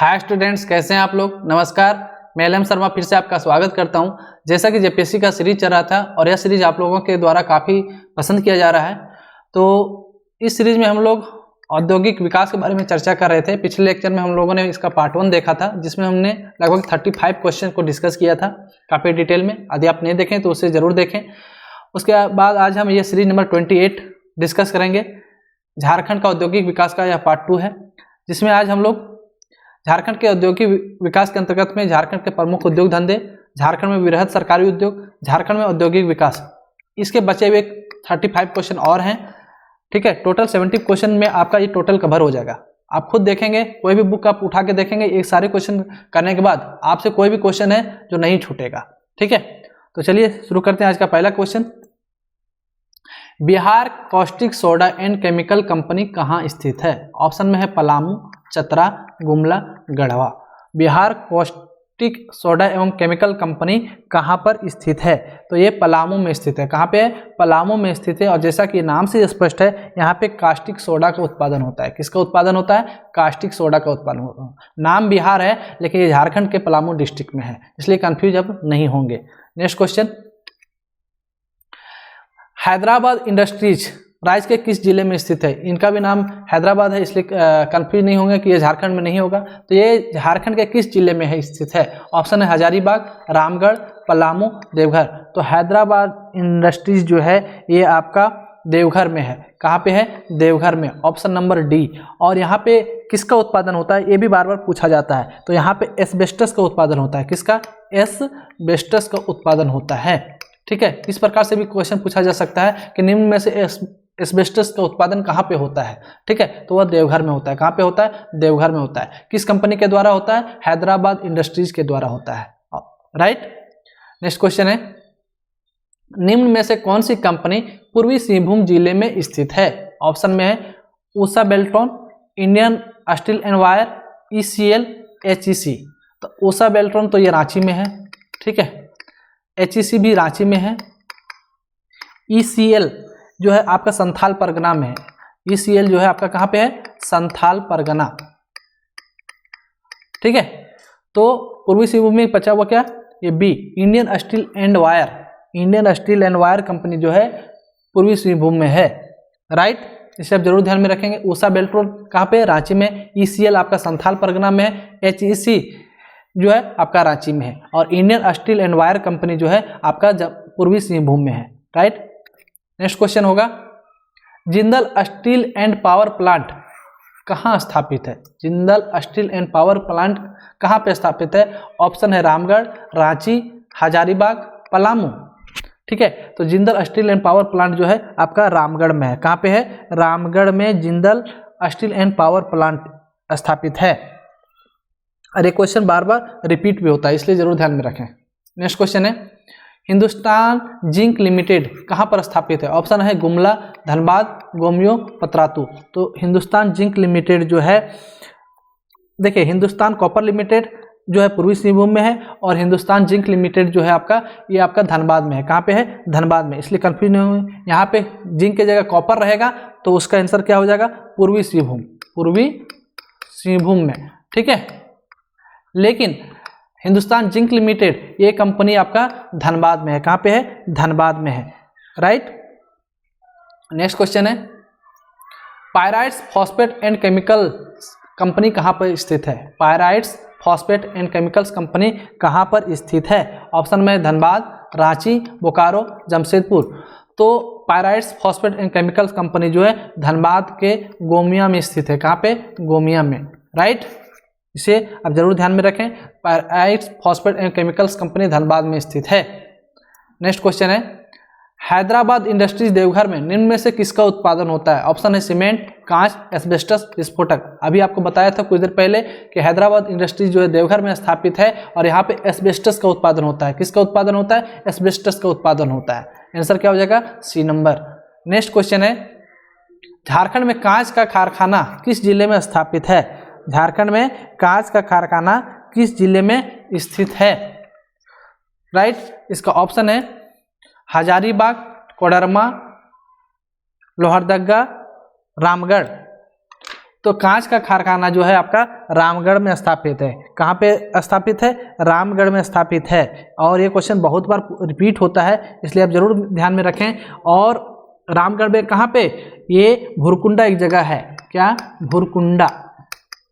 Hi students, कैसे हैं आप लोग। नमस्कार, मैं एल एम शर्मा फिर से आपका स्वागत करता हूं। जैसा कि जेपीएससी का सीरीज चल रहा था और यह सीरीज आप लोगों के द्वारा काफ़ी पसंद किया जा रहा है, तो इस सीरीज में हम लोग औद्योगिक विकास के बारे में चर्चा कर रहे थे। पिछले लेक्चर में हम लोगों ने इसका पार्ट 1 देखा था, जिसमें हमने लगभग 35 क्वेश्चन को डिस्कस किया था काफ़ी डिटेल में। यदि आप नहीं देखें तो उसे ज़रूर देखें। उसके बाद आज हम ये सीरीज नंबर 28 डिस्कस करेंगे। झारखंड का औद्योगिक विकास का यह पार्ट 2 है, जिसमें आज हम लोग झारखंड के औद्योगिक विकास के अंतर्गत में झारखंड के प्रमुख उद्योग धंधे, झारखंड में वृहद सरकारी उद्योग, झारखंड में औद्योगिक विकास, इसके बचे हुए 35 क्वेश्चन और हैं। ठीक है, टोटल 70 क्वेश्चन में आपका ये टोटल कवर हो जाएगा। आप खुद देखेंगे, कोई भी बुक आप उठा के देखेंगे, एक सारे क्वेश्चन करने के बाद आपसे कोई भी क्वेश्चन है जो नहीं छूटेगा। ठीक है, तो चलिए शुरू करते हैं आज का पहला question. Bihar caustic soda and chemical company कहाँ स्थित है? ऑप्शन में है पलामू, चतरा, गुमला, गढ़वा। बिहार कॉस्टिक सोडा एवं केमिकल कंपनी कहाँ पर स्थित है? तो ये पलामू में स्थित है। कहाँ पे है? पलामू में स्थित है। और जैसा कि नाम से स्पष्ट है, यहाँ पे कास्टिक सोडा का उत्पादन होता है। किसका उत्पादन होता है? कास्टिक सोडा का उत्पादन होता है। नाम बिहार है, लेकिन ये झारखंड के पलामू डिस्ट्रिक्ट में है, इसलिए कंफ्यूज अब नहीं होंगे। नेक्स्ट क्वेश्चन, हैदराबाद इंडस्ट्रीज राज्य के किस जिले में स्थित है? इनका भी नाम हैदराबाद है, इसलिए कंफ्यूज नहीं होंगे कि ये झारखंड में नहीं होगा। तो ये झारखंड के किस जिले में है स्थित है? ऑप्शन है हजारीबाग, रामगढ़, पलामू, देवघर। तो हैदराबाद इंडस्ट्रीज जो है ये आपका देवघर में है। कहाँ पे है? देवघर में, ऑप्शन नंबर डी। और यहाँ पे किसका उत्पादन होता है ये भी बार बार पूछा जाता है। तो यहाँ पे एस्बेस्टस का उत्पादन होता है। किसका? एस्बेस्टस का उत्पादन होता है। ठीक है, इस प्रकार से भी क्वेश्चन पूछा जा सकता है कि निम्न में से एस्बेस्टस का उत्पादन कहाँ पे होता है? ठीक है, तो वह देवघर में होता है। कहाँ पे होता है? देवघर में होता है। किस कंपनी के द्वारा होता है? हैदराबाद इंडस्ट्रीज के द्वारा होता है। राइट। नेक्स्ट क्वेश्चन है, निम्न में से कौन सी कंपनी पूर्वी सिंहभूम जिले में स्थित है? ऑप्शन में है Usha Beltron, Indian steel and wire, ECL, HEC। तो ऊषा बेल्ट्रॉन तो ये रांची में है। ठीक है, HEC भी रांची में है। ECL जो है आपका संथाल परगना में है। ECL जो है आपका कहाँ पे है? संथाल परगना। ठीक है, तो पूर्वी सिंहभूम में बचा हुआ क्या? ये B, Indian steel and wire. Indian steel and wire company जो है पूर्वी सिंहभूम में है। राइट, इसे आप जरूर ध्यान में रखेंगे। ऊषा बेल्ट्रॉन कहाँ पे? रांची में। ECL आपका संथाल परगना में है। HEC जो है आपका रांची में है। और Indian steel and wire company जो है आपका पूर्वी सिंहभूम में है। राइट। नेक्स्ट क्वेश्चन होगा, Jindal steel and power plant कहाँ स्थापित है? Jindal steel and power plant कहाँ पे स्थापित है? ऑप्शन है रामगढ़, रांची, हजारीबाग, पलामू। ठीक है, तो Jindal steel and power plant जो है आपका रामगढ़ में है। कहाँ पे है? रामगढ़ में Jindal steel and power plant स्थापित है। और ये क्वेश्चन बार बार रिपीट भी होता है, इसलिए जरूर ध्यान में रखें। नेक्स्ट क्वेश्चन है, हिंदुस्तान जिंक लिमिटेड कहाँ पर स्थापित है? ऑप्शन है गुमला, धनबाद, गोमियो, पतरातू। तो हिंदुस्तान जिंक लिमिटेड जो है, देखिए हिंदुस्तान कॉपर लिमिटेड जो है पूर्वी सिंहभूम में है, और हिंदुस्तान जिंक लिमिटेड जो है आपका, ये आपका धनबाद में है। कहाँ पे है? धनबाद में, इसलिए कंफ्यूज नहीं हुए। यहाँ पे जिंक की जगह कॉपर रहेगा, तो उसका आंसर क्या हो जाएगा? पूर्वी सिंहभूम, पूर्वी सिंहभूम में। ठीक है, लेकिन हिंदुस्तान जिंक लिमिटेड ये कंपनी आपका धनबाद में है। कहाँ पे है? धनबाद में है। राइट। नेक्स्ट क्वेश्चन है, pyrites phosphate and chemicals company कहाँ पर स्थित है? Pyrites phosphate and chemicals company कहाँ पर स्थित है? ऑप्शन में धनबाद, रांची, बोकारो, जमशेदपुर। तो pyrites phosphate and chemicals company जो है धनबाद के गोमिया में स्थित है। कहाँ पे? गोमिया में। राइट, इसे आप जरूर ध्यान में रखें। Pyrites phosphate and chemicals company Dhanbad में स्थित है। नेक्स्ट क्वेश्चन है, हैदराबाद इंडस्ट्रीज देवघर में निम्न में से किसका उत्पादन होता है? ऑप्शन है सीमेंट, कांच, एस्बेस्टस, विस्फोटक। अभी आपको बताया था कुछ देर पहले कि हैदराबाद इंडस्ट्रीज जो है देवघर में स्थापित है, और यहाँ पे एस्बेस्टस का उत्पादन होता है। किसका उत्पादन होता है? एस्बेस्टस का उत्पादन होता है। आंसर क्या हो जाएगा? सी नंबर। नेक्स्ट क्वेश्चन है, झारखंड में कांच का कारखाना किस जिले में स्थापित है? झारखंड में कांच का कारखाना किस जिले में स्थित है? राइट, इसका ऑप्शन है हजारीबाग, कोडरमा, लोहरदगा, रामगढ़। तो कांच का कारखाना जो है आपका रामगढ़ में स्थापित है। कहाँ पे स्थापित है? रामगढ़ में स्थापित है। और ये क्वेश्चन बहुत बार रिपीट होता है, इसलिए आप जरूर ध्यान में रखें। और रामगढ़ में कहाँ पे? ये भुरकुंडा एक जगह है। क्या? भुरकुंडा।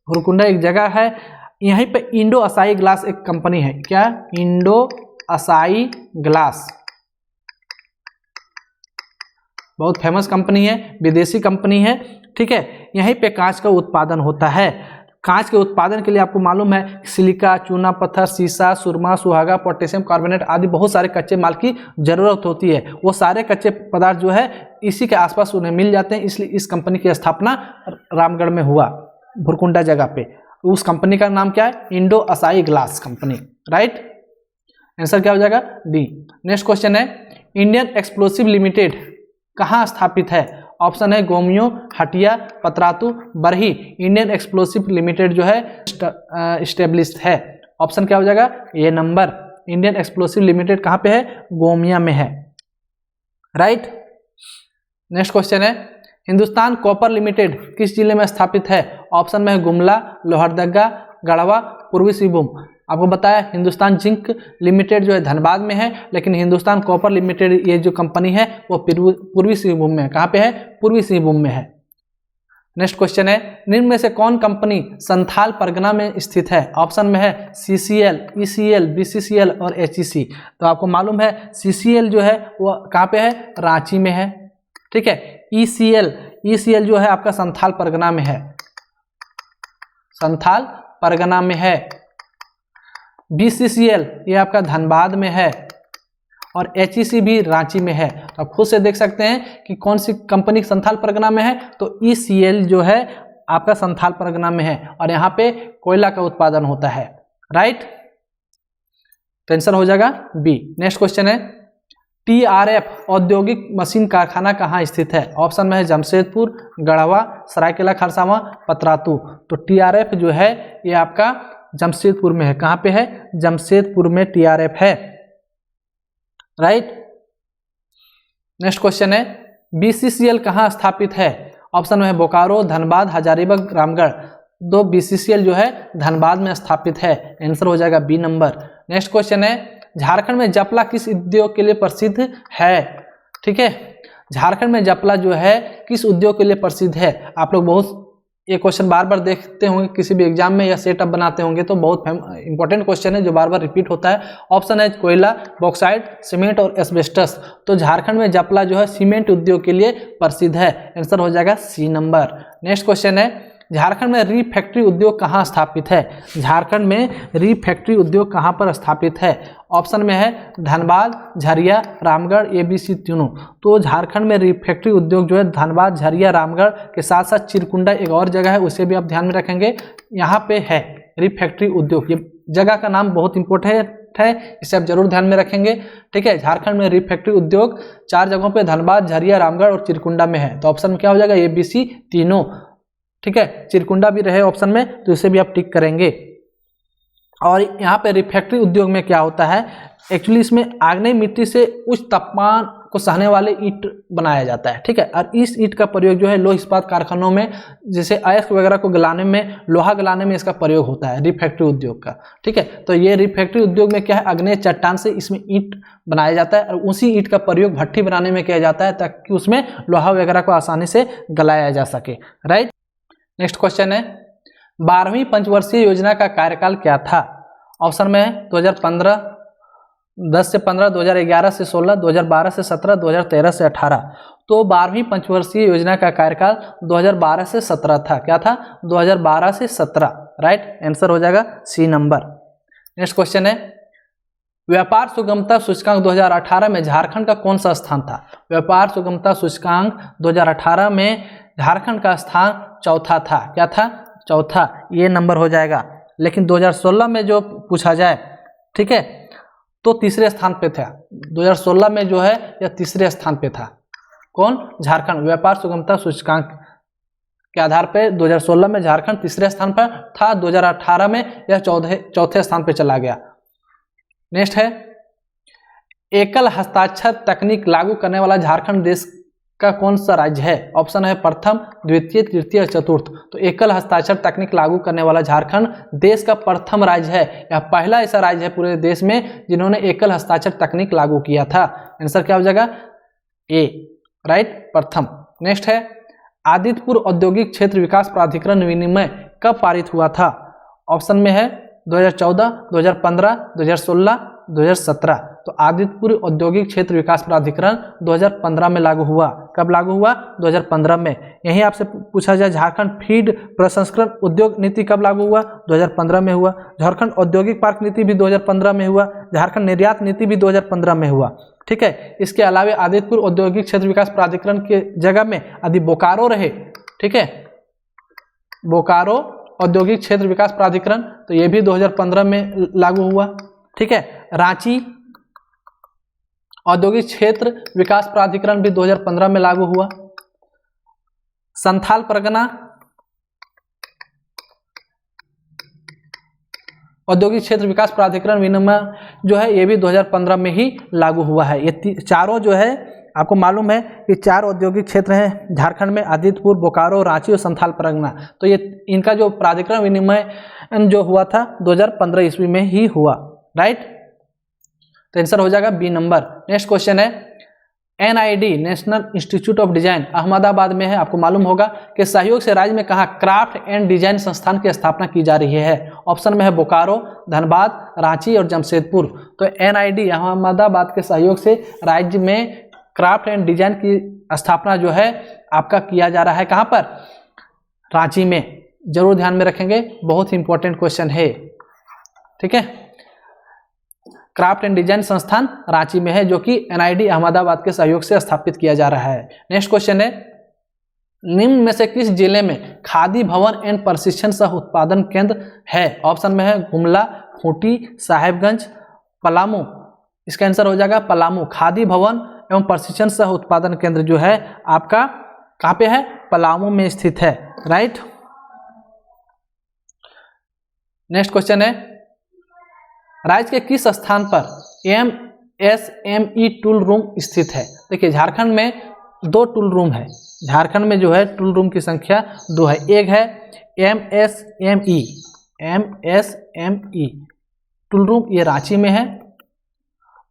भुरकुंडा एक जगह है। यहीं पे इंडो असाई ग्लास एक कंपनी है। क्या? इंडो असाई ग्लास, बहुत फेमस कंपनी है, विदेशी कंपनी है। ठीक है, यहीं पे कांच का उत्पादन होता है। कांच के उत्पादन के लिए आपको मालूम है सिलिका, चूना पत्थर, सीसा, सुरमा, सुहागा, पोटेशियम कार्बोनेट आदि बहुत सारे कच्चे माल की जरूरत होती है। वो सारे कच्चे पदार्थ जो है इसी के आसपास उन्हें मिल जाते हैं, इसलिए इस कंपनी की स्थापना रामगढ़ में हुआ, भुरकुंडा जगह पे। उस कंपनी का नाम क्या है? Indo Asahi glass company. Right, answer क्या हो जाएगा? डी। नेक्स्ट क्वेश्चन है, इंडियन एक्सप्लोसिव लिमिटेड कहाँ स्थापित है? ऑप्शन है Gomia, Hatia, Patratu, Barhi. Indian explosive limited जो है इस्टेब्लिश्ड है। ऑप्शन क्या हो जाएगा? ये नंबर। इंडियन एक्सप्लोसिव लिमिटेड कहाँ पे है? गोमिया में है। राइट। नेक्स्ट क्वेश्चन है, हिंदुस्तान कॉपर लिमिटेड किस जिले में स्थापित है? ऑप्शन में है गुमला, लोहरदगा, गढ़वा, पूर्वी सिंहभूम। आपको बताया हिंदुस्तान जिंक लिमिटेड जो है धनबाद में है, लेकिन हिंदुस्तान कॉपर लिमिटेड ये जो कंपनी है वो पूर्वी सिंहभूम में है। कहाँ पे है? पूर्वी सिंहभूम में है। नेक्स्ट क्वेश्चन है, निम्न में से कौन कंपनी संथाल परगना में स्थित है? ऑप्शन में है CCL, ECL, BCCL और HEC। तो आपको मालूम है CCL जो है वो कहाँ पे है? रांची में है। ठीक है, ECL जो है आपका संथाल परगना में है, संथाल परगना में है। BCCL ये आपका धनबाद में है और HEC भी रांची में है। तो आप खुद से देख सकते हैं कि कौन सी कंपनी संथाल परगना में है। तो ECL जो है आपका संथाल परगना में है और यहाँ पे कोयला का उत्पादन होता है। राइट, तो आंसर हो जाएगा बी। नेक्स्ट क्वेश्चन है, TRF औद्योगिक मशीन कारखाना कहाँ स्थित है? ऑप्शन में है जमशेदपुर, गढ़वा, सरायकेला खरसावां, पतरातू। तो TRF जो है ये आपका जमशेदपुर में है। कहाँ पे है? जमशेदपुर में TRF है। राइट। नेक्स्ट क्वेश्चन है, BCCL कहाँ स्थापित है? ऑप्शन में है बोकारो, धनबाद, हजारीबाग, रामगढ़। दो BCCL जो है धनबाद में स्थापित है। आंसर हो जाएगा बी नंबर। नेक्स्ट क्वेश्चन है, झारखंड में जपला किस उद्योग के लिए प्रसिद्ध है? ठीक है, झारखंड में जपला जो है किस उद्योग के लिए प्रसिद्ध है? आप लोग बहुत ये क्वेश्चन बार बार देखते होंगे किसी भी एग्जाम में या सेटअप बनाते होंगे, तो बहुत इंपॉर्टेंट क्वेश्चन है जो बार बार रिपीट होता है। ऑप्शन है कोयला, बॉक्साइट, सीमेंट और एस्बेस्टस। तो झारखंड में जपला जो है सीमेंट उद्योग के लिए प्रसिद्ध है। आंसर हो जाएगा सी नंबर। नेक्स्ट क्वेश्चन है, झारखंड में रीफैक्ट्री उद्योग कहाँ स्थापित है? झारखंड में रीफैक्ट्री उद्योग कहाँ पर स्थापित है? ऑप्शन में है धनबाद, झरिया, रामगढ़, ABC तीनों। तो झारखंड में रीफैक्ट्री उद्योग जो है धनबाद, झरिया, रामगढ़ के साथ साथ चिरकुंडा एक और जगह है, उसे भी आप ध्यान में रखेंगे। यहाँ पे है रीफैक्ट्री उद्योग। ये जगह का नाम बहुत इंपॉर्टेंट है, इसे आप जरूर ध्यान में रखेंगे। ठीक है, झारखंड में रीफैक्ट्री उद्योग 4 जगहों पे धनबाद, झरिया, रामगढ़ और चिरकुंडा में है। तो ऑप्शन क्या हो जाएगा? ABC तीनों। ठीक है, चिरकुंडा भी रहे ऑप्शन में, तो इसे भी आप टिक करेंगे। और यहाँ पे रिफैक्ट्री उद्योग में क्या होता है, एक्चुअली इसमें आग्नेय मिट्टी से उच्च तापमान को सहने वाले ईंट बनाया जाता है। ठीक है, और इस ईंट का प्रयोग जो है लोह इस्पात कारखानों में, जैसे अयस्क वगैरह को गलाने में, लोहा गलाने में इसका प्रयोग होता है रिफैक्ट्री उद्योग का। ठीक है, तो ये रिफैक्ट्री उद्योग में क्या है, आग्नेय चट्टान से इसमें ईंट बनाया जाता है और उसी ईंट का प्रयोग भट्ठी बनाने में किया जाता है ताकि उसमें लोहा वगैरह को आसानी से गलाया जा सके। राइट। नेक्स्ट क्वेश्चन है, 12वीं पंचवर्षीय योजना का कार्यकाल क्या था? ऑप्शन में है 2015, 10 से 15, 2011 से 16, 2012 से 17, 2013 से 18। तो 12वीं पंचवर्षीय योजना का कार्यकाल 2012 से 17 था। क्या था? 2012 से 17। राइट, आंसर हो जाएगा सी नंबर। नेक्स्ट क्वेश्चन है, व्यापार सुगमता सूचकांक 2018 में झारखंड का कौन सा स्थान था? व्यापार सुगमता सूचकांक 2018 में झारखंड का स्थान चौथा था। क्या था? चौथा। ये नंबर हो जाएगा। लेकिन 2016 में जो पूछा जाए, ठीक है, तो तीसरे स्थान पे था। 2016 में जो है यह तीसरे स्थान पे था। कौन? झारखंड। व्यापार सुगमता सूचकांक के आधार पे 2016 में झारखंड तीसरे स्थान पर था, 2018 में यह चौथे स्थान पे चला गया। नेक्स्ट है, एकल हस्ताक्षर तकनीक लागू करने वाला झारखंड देश का कौन सा राज्य है? ऑप्शन है प्रथम, द्वितीय, तृतीय, चतुर्थ। तो एकल हस्ताक्षर तकनीक लागू करने वाला झारखंड देश का प्रथम राज्य है। यह पहला ऐसा राज्य है पूरे देश में जिन्होंने एकल हस्ताक्षर तकनीक लागू किया था। आंसर क्या हो जाएगा? ए, राइट, प्रथम। नेक्स्ट है आदित्यपुर औद्योगिक क्षेत्र विकास प्राधिकरण विनिमय कब पारित हुआ था? ऑप्शन में है 2014, 2015, 2016, 2017। तो आदित्यपुर औद्योगिक क्षेत्र विकास प्राधिकरण 2015 में लागू हुआ। कब लागू हुआ? 2015 में। यहीं आपसे पूछा जाए झारखंड फीड प्रसंस्करण उद्योग नीति कब लागू हुआ? 2015 में हुआ। झारखंड औद्योगिक पार्क नीति भी 2015 में हुआ। झारखंड निर्यात नीति भी 2015 में हुआ। ठीक है। इसके अलावा आदित्यपुर औद्योगिक क्षेत्र विकास प्राधिकरण के जगह में यदि बोकारो रहे, ठीक है, बोकारो औद्योगिक क्षेत्र विकास प्राधिकरण, तो ये भी 2015 में लागू हुआ। ठीक है। रांची औद्योगिक क्षेत्र विकास प्राधिकरण भी 2015 में लागू हुआ। संथाल परगना औद्योगिक क्षेत्र विकास प्राधिकरण विनिमय जो है ये भी 2015 में ही लागू हुआ है। ये चारों जो है आपको मालूम है कि 4 औद्योगिक क्षेत्र हैं झारखंड में, आदित्यपुर, बोकारो, रांची और संथाल परगना। तो ये इनका जो प्राधिकरण विनिमय जो हुआ था 2015 ईस्वी में ही हुआ। राइट। तो आंसर हो जाएगा बी नंबर। नेक्स्ट क्वेश्चन है NID national institute of design Ahmedabad में है। आपको मालूम होगा कि सहयोग से राज्य में कहा क्राफ्ट एंड डिजाइन संस्थान की स्थापना की जा रही है। ऑप्शन में है बोकारो, धनबाद, रांची और जमशेदपुर। तो NID अहमदाबाद के सहयोग से राज्य में क्राफ्ट एंड डिजाइन की स्थापना जो है आपका किया जा रहा है। कहाँ पर? रांची में। जरूर ध्यान में रखेंगे, बहुत ही इंपॉर्टेंट क्वेश्चन है। ठीक है। क्राफ्ट एंड डिजाइन संस्थान रांची में है जो कि NID अहमदाबाद के सहयोग से स्थापित किया जा रहा है। नेक्स्ट क्वेश्चन है निम्न में से किस जिले में खादी भवन एवं प्रशिक्षण सह उत्पादन केंद्र है? ऑप्शन में है गुमला, खूंटी, साहेबगंज, पलामू। इसका आंसर हो जाएगा पलामू। खादी भवन एवं प्रशिक्षण सह उत्पादन केंद्र जो है आपका कहाँ पे है? पलामू में स्थित है। राइट। नेक्स्ट क्वेश्चन है राज्य के किस स्थान पर MSME टूल रूम स्थित है? देखिए झारखंड में 2 टूल रूम है। झारखंड में जो है टूल रूम की संख्या 2 है। एक है MSME टूल रूम, ये रांची में है,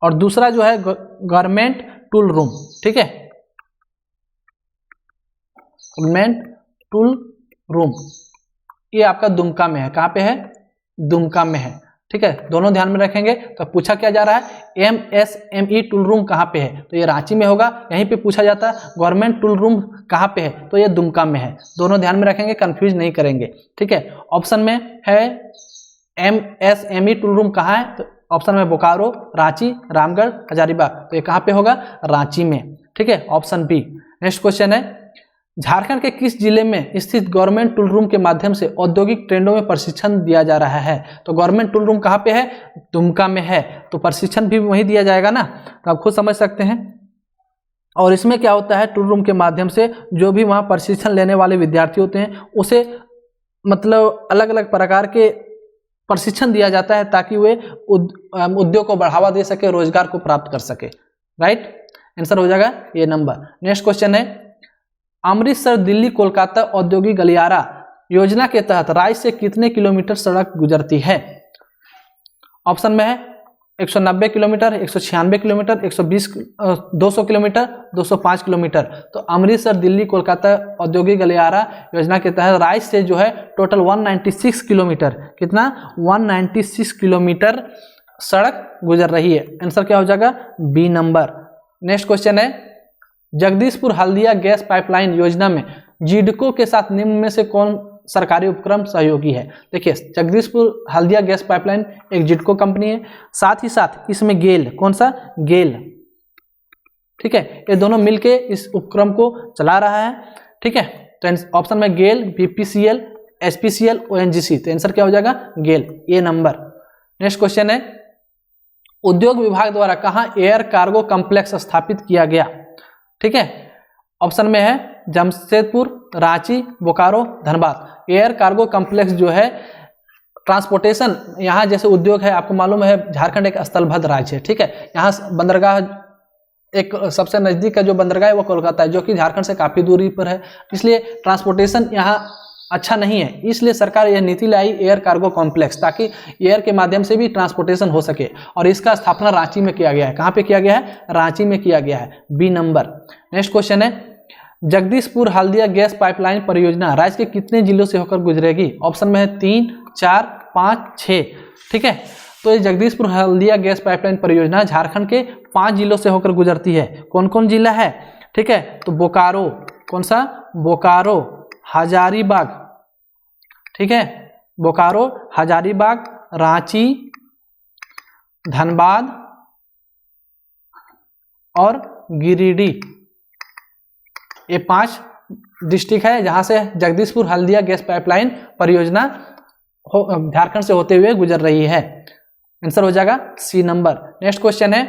और दूसरा जो है गवर्नमेंट टूल रूम। ठीक है, गवर्नमेंट टूल रूम ये आपका दुमका में है। कहाँ पे है? दुमका में है। ठीक है, दोनों ध्यान में रखेंगे। तो पूछा क्या जा रहा है MSME टूल रूम कहाँ पे है? तो ये रांची में होगा। यहीं पे पूछा जाता है गवर्नमेंट टूल रूम कहाँ पे है? तो ये दुमका में है। दोनों ध्यान में रखेंगे, कंफ्यूज नहीं करेंगे। ठीक है। ऑप्शन में है MSME टूल रूम कहाँ है? तो ऑप्शन में बोकारो, रांची, रामगढ़, हजारीबाग। तो ये कहाँ पे होगा? रांची में। ठीक है, ऑप्शन बी। नेक्स्ट क्वेश्चन है झारखंड के किस जिले में स्थित गवर्नमेंट टूल रूम के माध्यम से औद्योगिक ट्रेंडों में प्रशिक्षण दिया जा रहा है? तो गवर्नमेंट टूल रूम कहाँ पे है? दुमका में है। तो प्रशिक्षण भी वहीं दिया जाएगा ना, तो आप खुद समझ सकते हैं। और इसमें क्या होता है, टूल रूम के माध्यम से जो भी वहाँ प्रशिक्षण लेने वाले विद्यार्थी होते हैं उसे मतलब अलग अलग प्रकार के प्रशिक्षण दिया जाता है ताकि वे उद्योग को बढ़ावा दे सके, रोजगार को प्राप्त कर सके। राइट। आंसर हो जाएगा ये नंबर। नेक्स्ट क्वेश्चन है अमृतसर दिल्ली कोलकाता औद्योगिक गलियारा योजना के तहत राज्य से कितने किलोमीटर सड़क गुजरती है? ऑप्शन में है 190 किलोमीटर, 196 किलोमीटर, 200 किलोमीटर, 205 किलोमीटर। तो अमृतसर दिल्ली कोलकाता औद्योगिक गलियारा योजना के तहत राज्य से जो है टोटल 196 किलोमीटर, कितना? 196 किलोमीटर सड़क गुजर रही है। आंसर क्या हो जाएगा? B number. नेक्स्ट क्वेश्चन है जगदीशपुर हल्दिया गैस पाइपलाइन योजना में जिडको के साथ निम्न में से कौन सरकारी उपक्रम सहयोगी है? देखिए जगदीशपुर हल्दिया गैस पाइपलाइन एक जिडको कंपनी है, साथ ही साथ इसमें गेल, कौन सा? गेल। ठीक है, ये दोनों मिलके इस उपक्रम को चला रहा है। ठीक है, तो ऑप्शन में गेल, BPCL, SPCL, ONGC। तो आंसर क्या हो जाएगा? गेल, ये नंबर। नेक्स्ट क्वेश्चन है उद्योग विभाग द्वारा कहाँ एयर कार्गो कॉम्प्लेक्स स्थापित किया गया? ठीक है, ऑप्शन में है Jamshedpur, Ranchi, Bokaro, Dhanbad. Air cargo complex जो है ट्रांसपोर्टेशन, यहाँ जैसे उद्योग है, आपको मालूम है झारखंड एक स्थलबद्ध राज्य है। ठीक है, यहाँ बंदरगाह एक सबसे नज़दीक का जो बंदरगाह है वो कोलकाता है, जो कि झारखंड से काफ़ी दूरी पर है, इसलिए ट्रांसपोर्टेशन यहाँ अच्छा नहीं है। इसलिए सरकार यह नीति लाई एयर कार्गो कॉम्प्लेक्स, ताकि एयर के माध्यम से भी ट्रांसपोर्टेशन हो सके, और इसका स्थापना रांची में किया गया है। कहाँ पे किया गया है? रांची में किया गया है, बी नंबर। नेक्स्ट क्वेश्चन है, जगदीशपुर हल्दिया गैस पाइपलाइन परियोजना राज्य के कितने जिलों से होकर गुजरेगी? ऑप्शन में है 3, 4, 5, 6। ठीक है, तो ये जगदीशपुर हल्दिया गैस पाइपलाइन परियोजना झारखंड के 5 जिलों से होकर गुजरती है। कौन कौन जिला है? ठीक है, तो बोकारो, कौन सा? बोकारो, हजारीबाग, ठीक है, बोकारो, हजारीबाग, रांची, धनबाद और गिरिडीह, ये 5 डिस्ट्रिक्ट है जहां से जगदीशपुर हल्दिया गैस पाइपलाइन परियोजना झारखंड से होते हुए गुजर रही है। आंसर हो जाएगा सी नंबर। नेक्स्ट क्वेश्चन है,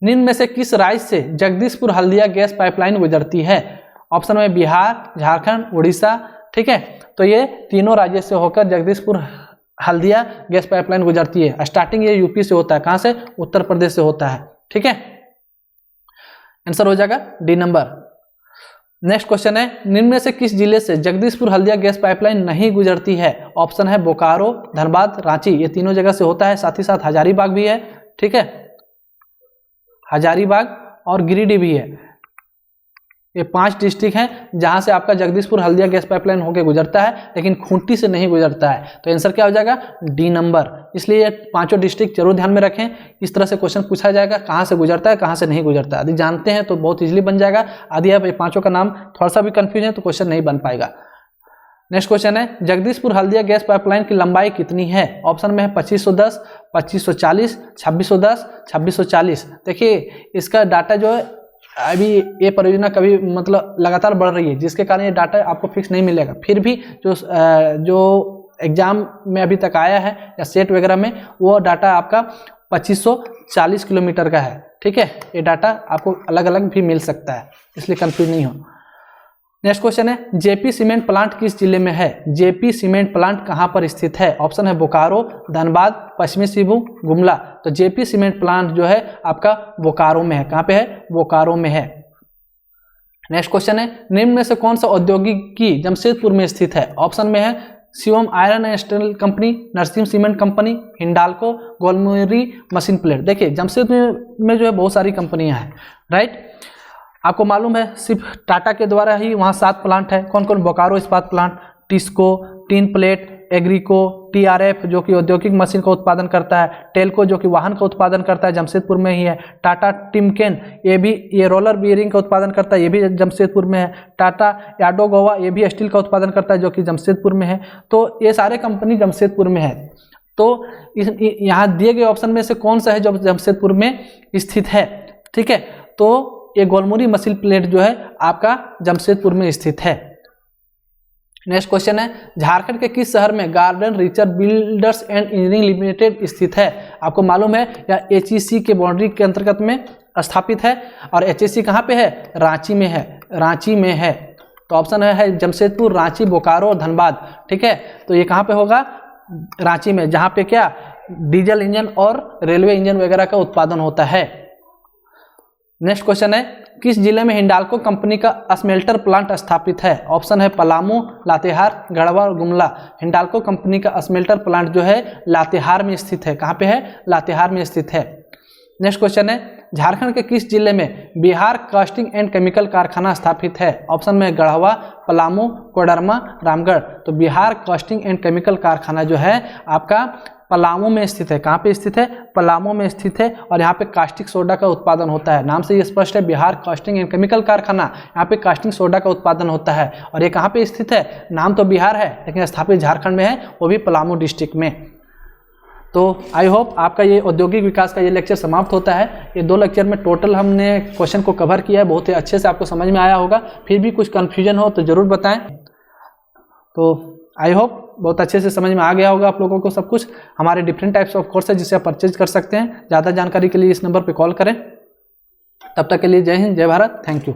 निम्न में से किस राज्य से जगदीशपुर हल्दिया गैस पाइपलाइन गुजरती है? ऑप्शन में बिहार, झारखंड, उड़ीसा। ठीक है, तो ये तीनों राज्यों से होकर जगदीशपुर हल्दिया गैस पाइपलाइन गुजरती है। स्टार्टिंग ये यूपी से होता है, कहां से? उत्तर प्रदेश से होता है। ठीक है, आंसर हो जाएगा डी नंबर। नेक्स्ट क्वेश्चन है, निम्न में से किस जिले से जगदीशपुर हल्दिया गैस पाइपलाइन नहीं गुजरती है? ऑप्शन है बोकारो, धनबाद, रांची, ये तीनों जगह से होता है, साथ ही साथ हजारीबाग भी है। ठीक है, हजारीबाग और गिरिडीह भी है। ये 5 डिस्ट्रिक्ट हैं जहां से आपका जगदीशपुर हल्दिया गैस पाइपलाइन होकर गुजरता है, लेकिन खूंटी से नहीं गुजरता है। तो आंसर क्या हो जाएगा? D number. इसलिए ये 5 डिस्ट्रिक्ट जरूर ध्यान में रखें, इस तरह से क्वेश्चन पूछा जाएगा, कहां से गुजरता है, कहां से नहीं गुजरता है। यदि जानते हैं तो बहुत इजीली बन जाएगा, यदि आप ये 5 का नाम थोड़ा सा भी कंफ्यूज है तो क्वेश्चन नहीं बन पाएगा। नेक्स्ट क्वेश्चन है, जगदीशपुर हल्दिया गैस पाइपलाइन की लंबाई कितनी है? ऑप्शन में है 2510, 2540, 2610, 2640। देखिए इसका डाटा जो है, अभी ये परियोजना कभी मतलब लगातार बढ़ रही है, जिसके कारण ये डाटा आपको फिक्स नहीं मिलेगा। फिर भी जो एग्जाम में अभी तक आया है या सेट वगैरह में, वो डाटा आपका 2540 किलोमीटर का है। ठीक है, ये डाटा आपको अलग अलग भी मिल सकता है, इसलिए कंफ्यूज नहीं हो। नेक्स्ट क्वेश्चन है, जेपी सीमेंट प्लांट किस जिले में है? जेपी सीमेंट प्लांट कहां पर स्थित है? ऑप्शन है बोकारो, धनबाद, पश्चिमी सिंहभूम, गुमला। तो जेपी सीमेंट प्लांट जो है आपका बोकारो में है। कहां पे है? बोकारो में है। नेक्स्ट क्वेश्चन है, निम्न में से कौन सा औद्योगिकी जमशेदपुर में स्थित है? ऑप्शन में है Shivam iron and steel company, Narsingh cement company, Hindalco, Golmuri machine plate. देखिए जमशेदपुर में जो है बहुत सारी कंपनियां हैं, राइट। आपको मालूम है सिर्फ टाटा के द्वारा ही वहाँ 7 प्लांट है। कौन कौन? बोकारो इस्पात plant, TISCO tin plate, Agrico, TRF जो कि औद्योगिक मशीन का उत्पादन करता है, टेल्को जो कि वाहन का उत्पादन करता है, जमशेदपुर में ही है। टाटा टिमकेन ये रोलर बियरिंग का उत्पादन करता है, ये भी जमशेदपुर में है। टाटा याडोगोवा ये भी स्टील का उत्पादन करता है, जो कि जमशेदपुर में है। तो ये सारे कंपनी जमशेदपुर में है। तो यहाँ दिए गए ऑप्शन में से कौन सा है जो जमशेदपुर में स्थित है? ठीक है, तो ये गोलमुरी मशीन प्लेट जो है आपका जमशेदपुर में स्थित है। नेक्स्ट क्वेश्चन है, झारखंड के किस शहर में garden reach builders and engineering limited स्थित है? आपको मालूम है या एचईसी के बाउंड्री के अंतर्गत में स्थापित है, और एचईसी कहाँ पे है? रांची में है। रांची में है, तो ऑप्शन है जमशेदपुर, रांची, बोकारो और धनबाद। ठीक है, तो ये कहाँ पे होगा? रांची में, जहाँ पे क्या डीजल इंजन और रेलवे इंजन वगैरह का उत्पादन होता है। नेक्स्ट क्वेश्चन है, किस जिले में हिंडाल्को कंपनी का स्मेल्टर प्लांट स्थापित है? ऑप्शन है पलामू, लातेहार, गढ़वा और गुमला। हिंडाल्को कंपनी का स्मेल्टर प्लांट जो है लातेहार में स्थित है। कहाँ पे है? लातेहार में स्थित है। नेक्स्ट क्वेश्चन है, झारखंड के किस जिले में बिहार कास्टिंग एंड केमिकल कारखाना स्थापित है? ऑप्शन में गढ़वा, पलामू, कोडरमा, रामगढ़। तो बिहार कास्टिंग एंड केमिकल कारखाना जो है आपका पलामू में स्थित है। कहाँ पे स्थित है? पलामू में स्थित है, और यहाँ पे कास्टिक सोडा का उत्पादन होता है। नाम से ये स्पष्ट है, बिहार कास्टिंग एंड केमिकल कारखाना। यहाँ पे कास्टिंग सोडा का उत्पादन होता है, और ये कहाँ पे स्थित है? नाम तो बिहार है लेकिन स्थापित झारखंड में है, वो भी पलामू डिस्ट्रिक्ट में। तो आई होप आपका ये औद्योगिक विकास का ये लेक्चर समाप्त होता है। ये 2 लेक्चर में टोटल हमने क्वेश्चन को कवर किया है, बहुत ही अच्छे से आपको समझ में आया होगा। फिर भी कुछ कन्फ्यूजन हो तो ज़रूर बताएं। तो आई होप बहुत अच्छे से समझ में आ गया होगा आप लोगों को सब कुछ। हमारे डिफरेंट टाइप्स ऑफ कोर्स है जिसे आप परचेज कर सकते हैं। ज़्यादा जानकारी के लिए इस नंबर पर कॉल करें। तब तक के लिए जय हिंद, जय भारत, थैंक यू।